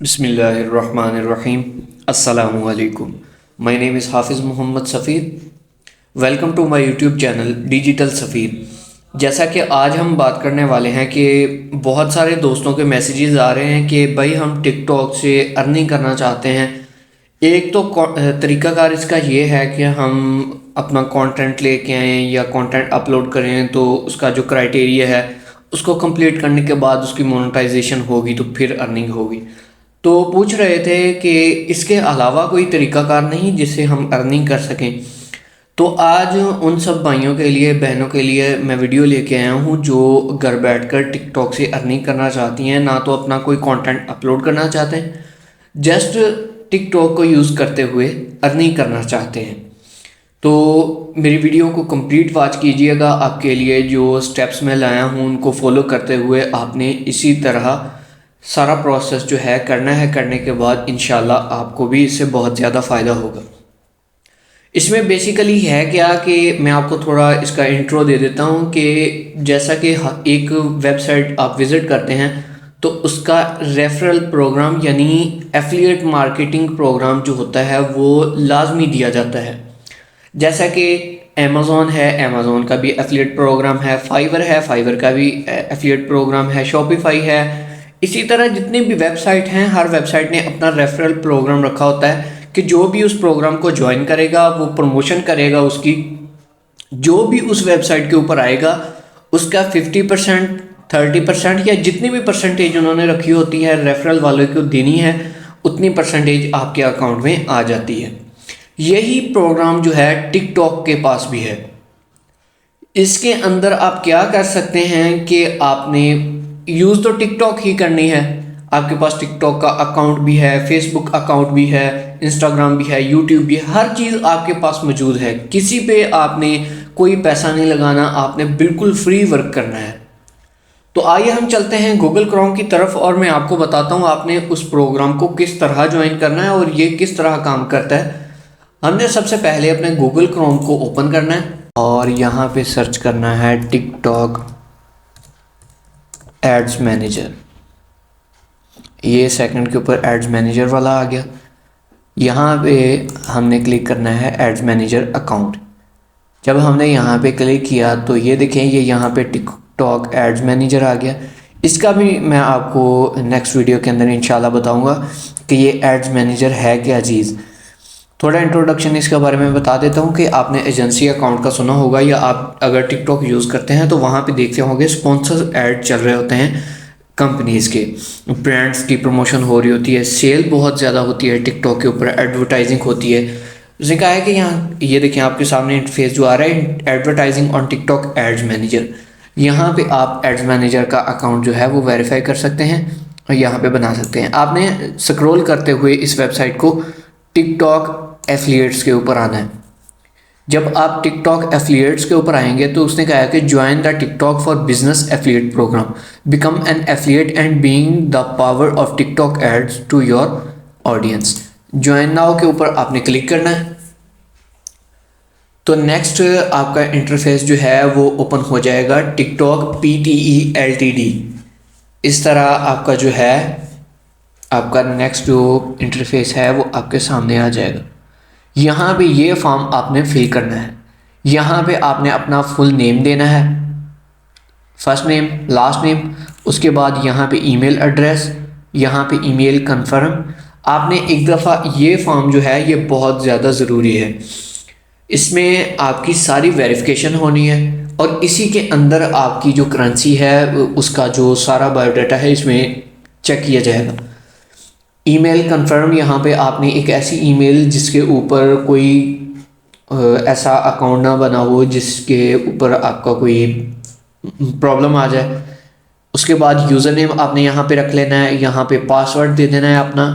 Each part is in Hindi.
बिस्मिल्लाहिर्रहमानिर्रहीम। अस्सलामु अलैकुम। My name is Hafiz Mohammad Safeer. Welcome to my YouTube channel Digital Safeer. जैसा कि आज हम बात करने वाले हैं कि बहुत सारे दोस्तों के मैसेजेस आ रहे हैं कि भाई हम टिकटॉक से अर्निंग करना चाहते हैं। एक तो तरीक़ाकार इसका ये है कि हम अपना कंटेंट लेके आएँ या कंटेंट अपलोड करें, तो उसका जो क्राइटेरिया है उसको कंप्लीट करने के बाद उसकी मोनेटाइजेशन होगी तो फिर अर्निंग होगी। तो पूछ रहे थे कि इसके अलावा कोई तरीक़ाकार नहीं जिससे हम अर्निंग कर सकें। तो आज उन सब भाइयों के लिए, बहनों के लिए मैं वीडियो लेके आया हूँ जो घर बैठकर टिकटॉक से अर्निंग करना चाहती हैं। ना तो अपना कोई कंटेंट अपलोड करना चाहते हैं, जस्ट टिकटॉक को यूज़ करते हुए अर्निंग करना चाहते हैं। तो मेरी वीडियो को कंप्लीट वॉच कीजिएगा। आपके लिए जो स्टेप्स मैं लाया हूँ उनको फॉलो करते हुए आपने इसी तरह सारा प्रोसेस जो है करना है। करने के बाद इंशाल्लाह आपको भी इससे बहुत ज़्यादा फ़ायदा होगा। इसमें बेसिकली है क्या कि मैं आपको थोड़ा इसका इंट्रो दे देता हूँ कि जैसा कि एक वेबसाइट आप विज़िट करते हैं तो उसका रेफरल प्रोग्राम यानी एफिलिएट मार्केटिंग प्रोग्राम जो होता है वो लाजमी दिया जाता है। जैसा कि अमेज़ॉन है, अमेज़ॉन का भी एफिलिएट प्रोग्राम है, फाइवर का भी एफिलिएट प्रोग्राम है, शॉपिफाई है। इसी तरह जितनी भी वेबसाइट हैं, हर वेबसाइट ने अपना रेफरल प्रोग्राम रखा होता है कि जो भी उस प्रोग्राम को ज्वाइन करेगा, वो प्रमोशन करेगा उसकी, जो भी उस वेबसाइट के ऊपर आएगा उसका 50%, 30% या जितनी भी परसेंटेज उन्होंने रखी होती है रेफरल वालों को देनी है, उतनी परसेंटेज आपके अकाउंट में आ जाती है। यही प्रोग्राम जो है टिकटॉक के पास भी है। इसके अंदर आप क्या कर सकते हैं कि आपने यूज़ तो टिकटॉक ही करनी है। आपके पास टिकटॉक का अकाउंट भी है, फेसबुक अकाउंट भी है, इंस्टाग्राम भी है, यूट्यूब भी है, हर चीज़ आपके पास मौजूद है। किसी पे आपने कोई पैसा नहीं लगाना, आपने बिल्कुल फ्री वर्क करना है। तो आइए हम चलते हैं गूगल क्रोम की तरफ और मैं आपको बताता हूँ आपने उस प्रोग्राम को किस तरह ज्वाइन करना है और ये किस तरह काम करता है। हमने सबसे पहले अपने गूगल क्रोम को ओपन करना है और यहाँ पे सर्च करना है टिकटॉक एड्स मैनेजर। ये सेकंड के ऊपर एड्स मैनेजर वाला आ गया। यहाँ पे हमने क्लिक करना है एड्स मैनेजर अकाउंट। जब हमने यहाँ पे क्लिक किया तो ये देखें, ये यहाँ पे टिकटॉक एड्स मैनेजर आ गया। इसका भी मैं आपको नेक्स्ट वीडियो के अंदर इंशाल्लाह बताऊँगा कि ये एड्स मैनेजर है क्या चीज़। थोड़ा इंट्रोडक्शन इसके बारे में बता देता हूँ कि आपने एजेंसी अकाउंट का सुना होगा या आप अगर टिकटॉक यूज़ करते हैं तो वहाँ पे देखते होंगे स्पॉन्सर ऐड चल रहे होते हैं कंपनीज़ के, ब्रांड्स की प्रमोशन हो रही होती है, सेल बहुत ज़्यादा होती है टिकटॉक के ऊपर, एडवर्टाइजिंग होती है। उसने कहा है कि यहाँ ये देखें आपके सामने इंटरफेस जो आ रहा है advertising on TikTok ads manager. यहाँ पे आप एड्स मैनेजर का अकाउंट जो है वो वेरीफाई कर सकते हैं और यहाँ पे बना सकते हैं। आपने स्क्रॉल करते हुए इस वेबसाइट को टिकटॉक एफिलिएट्स के ऊपर आना है। जब आप टिकटॉक एफिलिएट्स के ऊपर आएंगे तो उसने कहा है कि join the TikTok for business affiliate programme, become an affiliate and being the power of TikTok ads to your audience. Join now के ऊपर आपने क्लिक करना है। तो नेक्स्ट आपका इंटरफेस जो है वो ओपन हो जाएगा टिकटॉक PTE LTD। इस तरह आपका जो है आपका नेक्स्ट जो इंटरफेस है वो आपके सामने आ जाएगा। यहाँ पे ये फॉर्म आपने फिल करना है। यहाँ पे आपने अपना फुल नेम देना है, फर्स्ट नेम, लास्ट नेम, उसके बाद यहाँ पे ईमेल एड्रेस, यहाँ पे ईमेल कंफर्म। आपने एक दफ़ा ये फॉर्म जो है ये बहुत ज़्यादा ज़रूरी है। इसमें आपकी सारी वेरिफिकेशन होनी है और इसी के अंदर आपकी जो करेंसी है उसका जो सारा बायोडाटा है इसमें चेक किया जाएगा। ईमेल कंफर्म, यहाँ पे आपने एक ऐसी ईमेल जिसके ऊपर कोई ऐसा अकाउंट ना बना हो जिसके ऊपर आपका कोई प्रॉब्लम आ जाए। उसके बाद यूज़र नेम आपने यहाँ पे रख लेना है, यहाँ पे पासवर्ड दे देना है अपना।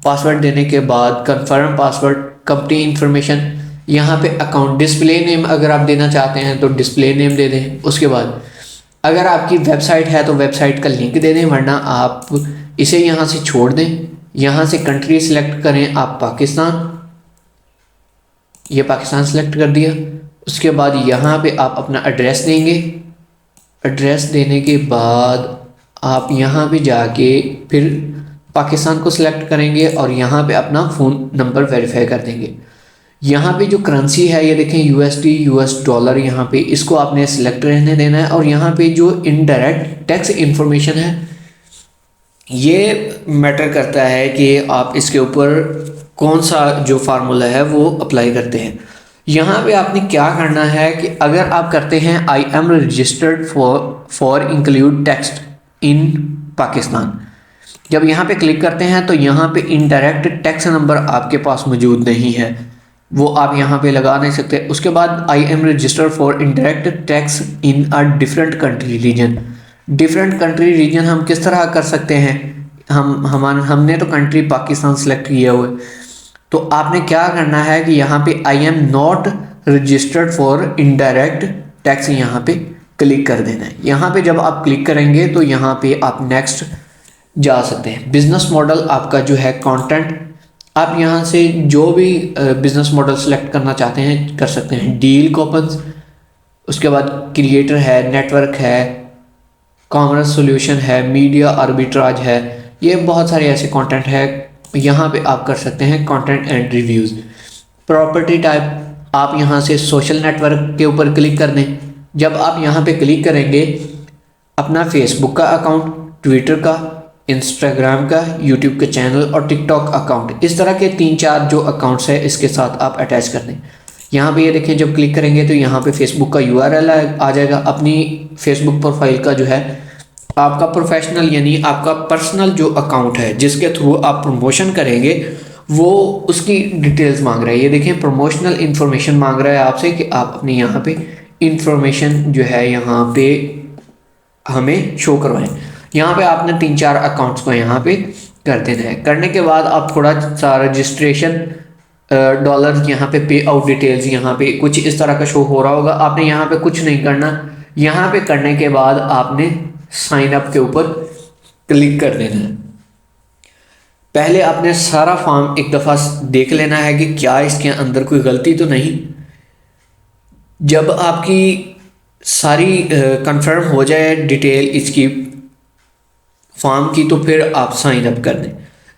पासवर्ड देने के बाद कंफर्म पासवर्ड, कंपनी इंफॉर्मेशन, यहाँ पे अकाउंट डिस्प्ले नेम अगर आप देना चाहते हैं तो डिस्प्ले नेम दे दें। उसके बाद अगर आपकी वेबसाइट है तो वेबसाइट का लिंक दे दें, वरना आप इसे यहाँ से छोड़ दें। यहाँ से कंट्री सिलेक्ट करें आप पाकिस्तान, ये पाकिस्तान सिलेक्ट कर दिया। उसके बाद यहाँ पे आप अपना एड्रेस देंगे। एड्रेस देने के बाद आप यहाँ पे जाके फिर पाकिस्तान को सिलेक्ट करेंगे और यहाँ पे अपना फ़ोन नंबर वेरीफाई कर देंगे। यहाँ पे जो करेंसी है ये देखें यूएसडी यूएस डॉलर, यहाँ पे इसको आपने सिलेक्ट रहने देना है। और यहाँ पे जो इनडायरेक्ट टैक्स इंफॉर्मेशन है ये मैटर करता है कि आप इसके ऊपर कौन सा जो फार्मूला है वो अप्लाई करते हैं। यहाँ पे आपने क्या करना है कि अगर आप करते हैं I am registered for include tax in Pakistan, जब यहाँ पे क्लिक करते हैं तो यहाँ पे इनडायरेक्ट टैक्स नंबर आपके पास मौजूद नहीं है, वो आप यहाँ पे लगा नहीं सकते। उसके बाद I am registered for indirect tax in a different country reason. Different country reason हम किस तरह कर सकते हैं, हमने तो कंट्री पाकिस्तान सेलेक्ट किया हुआ है, तो आपने क्या करना है कि यहाँ पे I am not registered for indirect tax यहाँ पे क्लिक कर देना है। यहाँ पे जब आप क्लिक करेंगे तो यहाँ पे आप नेक्स्ट जा सकते हैं। बिजनेस मॉडल आपका जो है कंटेंट, आप यहाँ से जो भी बिजनेस मॉडल सेलेक्ट करना चाहते हैं कर सकते हैं। डील कूपन्स, उसके बाद क्रिएटर है, नेटवर्क है, कॉमर्स सॉल्यूशन है, मीडिया आर्बिट्राज है, ये बहुत सारे ऐसे कंटेंट है। यहाँ पे आप कर सकते हैं content and reviews. Property type आप यहाँ से सोशल नेटवर्क के ऊपर क्लिक कर दें। जब आप यहाँ पे क्लिक करेंगे अपना फेसबुक का अकाउंट, ट्विटर का, इंस्टाग्राम का, यूट्यूब के चैनल और टिकटॉक अकाउंट, इस तरह के 3-4 जो अकाउंट्स है इसके साथ आप अटैच कर दें। यहाँ पे ये देखें जब क्लिक करेंगे तो यहाँ पे फेसबुक का यूआरएल आ जाएगा। अपनी फेसबुक प्रोफाइल का जो है आपका प्रोफेशनल यानी आपका पर्सनल जो अकाउंट है जिसके थ्रू आप प्रमोशन करेंगे वो उसकी डिटेल्स मांग रहा है। ये देखें प्रमोशनल इन्फॉर्मेशन मांग रहा है आपसे कि आप अपने यहाँ पे इंफॉर्मेशन जो है यहाँ पे हमें शो करवाएं। यहाँ पे आपने 3-4 अकाउंट्स को यहाँ पे कर देना है। करने के बाद आप थोड़ा सा रजिस्ट्रेशन डॉलर यहाँ पे पे आउट डिटेल्स यहाँ पे कुछ इस तरह का शो हो रहा होगा। आपने यहाँ पे कुछ नहीं करना, यहाँ पे करने के बाद आपने साइन अप के ऊपर क्लिक कर देना है। पहले आपने सारा फॉर्म एक दफ़ा देख लेना है कि क्या इसके अंदर कोई गलती तो नहीं। जब आपकी सारी कंफर्म हो जाए डिटेल इसकी फॉर्म की तो फिर आप साइन अप कर दें।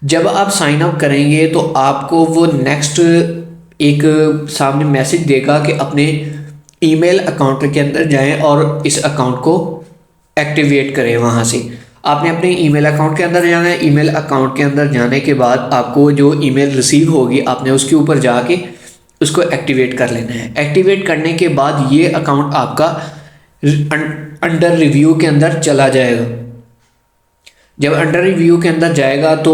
जब आप साइन अप करेंगे तो आपको वो नेक्स्ट एक सामने मैसेज देगा कि अपने ईमेल अकाउंट के अंदर जाएं और इस अकाउंट को एक्टिवेट करें। वहाँ से आपने अपने ईमेल अकाउंट के अंदर जाना है। ईमेल अकाउंट के अंदर जाने के बाद आपको जो ईमेल रिसीव होगी आपने उसके ऊपर जाके उसको एक्टिवेट कर लेना है। एक्टिवेट करने के बाद ये अकाउंट आपका अंडर रिव्यू के अंदर चला जाएगा। जब अंडर रिव्यू के अंदर जाएगा तो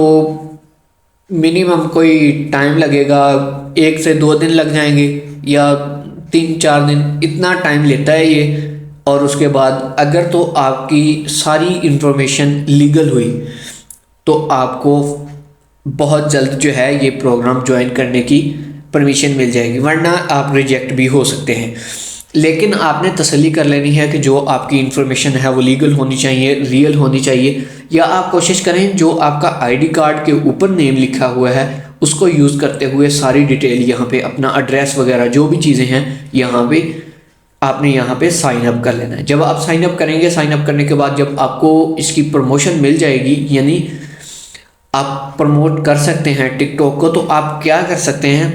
मिनिमम कोई टाइम लगेगा, 1 से 2 दिन लग जाएंगे या 3-4 दिन, इतना टाइम लेता है ये। और उसके बाद अगर तो आपकी सारी इंफॉर्मेशन लीगल हुई तो आपको बहुत जल्द जो है ये प्रोग्राम ज्वाइन करने की परमिशन मिल जाएगी, वरना आप रिजेक्ट भी हो सकते हैं। लेकिन आपने तसल्ली कर लेनी है कि जो आपकी इंफॉर्मेशन है वो लीगल होनी चाहिए, रियल होनी चाहिए। या आप कोशिश करें जो आपका आईडी कार्ड के ऊपर नेम लिखा हुआ है उसको यूज़ करते हुए सारी डिटेल यहाँ पे अपना एड्रेस वगैरह जो भी चीज़ें हैं यहाँ पे आपने यहाँ पे साइन अप कर लेना है। जब आप साइन अप करेंगे, साइन अप करने के बाद जब आपको इसकी प्रमोशन मिल जाएगी यानी आप प्रमोट कर सकते हैं टिकटॉक को, तो आप क्या कर सकते हैं,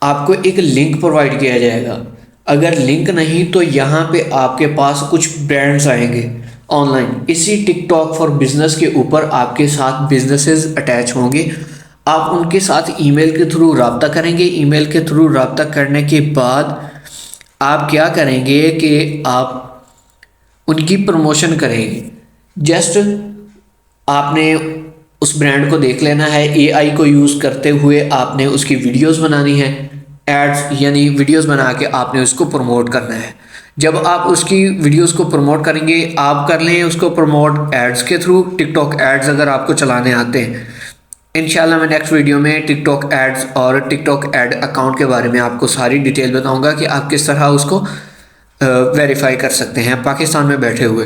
आपको एक लिंक प्रोवाइड किया जाएगा। अगर लिंक नहीं तो यहाँ पे आपके पास कुछ ब्रांड्स आएंगे ऑनलाइन, इसी टिकटॉक फॉर बिजनेस के ऊपर आपके साथ बिजनेसेस अटैच होंगे। आप उनके साथ ईमेल के थ्रू रब्ता करेंगे। ईमेल के थ्रू रब्ता करने के बाद आप क्या करेंगे कि आप उनकी प्रमोशन करेंगे। जस्ट आपने उस ब्रांड को देख लेना है, एआई को यूज़ करते हुए आपने उसकी वीडियोस बनानी है, एड्स यानी वीडियोस बना के आपने उसको प्रमोट करना है। जब आप उसकी वीडियोस को प्रमोट करेंगे, आप कर लें उसको प्रमोट एड्स के थ्रू, टिकटॉक एड्स अगर आपको चलाने आते हैं। इंशाल्लाह मैं नेक्स्ट वीडियो में टिकटॉक एड्स और टिकटॉक एड अकाउंट के बारे में आपको सारी डिटेल बताऊंगा कि आप किस तरह उसको वेरीफाई कर सकते हैं पाकिस्तान में बैठे हुए।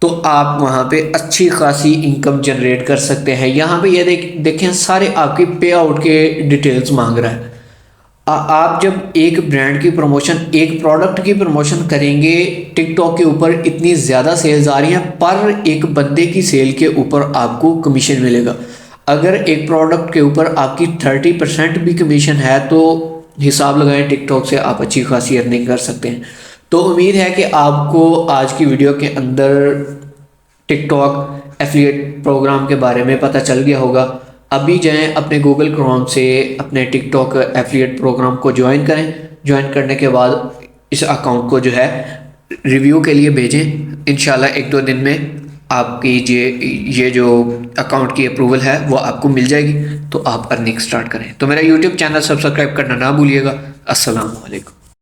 तो आप वहाँ पे अच्छी खासी इनकम जनरेट कर सकते हैं। यहाँ पे ये देखें सारे आपके पे आउट के डिटेल्स मांग रहा है। आप जब एक ब्रांड की प्रमोशन, एक प्रोडक्ट की प्रमोशन करेंगे, टिकटॉक के ऊपर इतनी ज़्यादा सेल्स आ रही हैं, पर एक बंदे की सेल के ऊपर आपको कमीशन मिलेगा। अगर एक प्रोडक्ट के ऊपर आपकी 30% भी कमीशन है तो हिसाब लगाएं, टिकटॉक से आप अच्छी खासी अर्निंग कर सकते हैं। तो उम्मीद है कि आपको आज की वीडियो के अंदर टिकटॉक एफिलिएट प्रोग्राम के बारे में पता चल गया होगा। अभी जाएं अपने गूगल क्रोम से अपने टिकटॉक एफिलिएट प्रोग्राम को ज्वाइन करें। ज्वाइन करने के बाद इस अकाउंट को जो है रिव्यू के लिए भेजें। इंशाल्लाह 1-2 दिन में आपकी ये जो अकाउंट की अप्रूवल है वो आपको मिल जाएगी, तो आप अर्निंग स्टार्ट करें। तो मेरा यूट्यूब चैनल सब्सक्राइब करना ना भूलिएगा। अस्सलाम वालेकुम।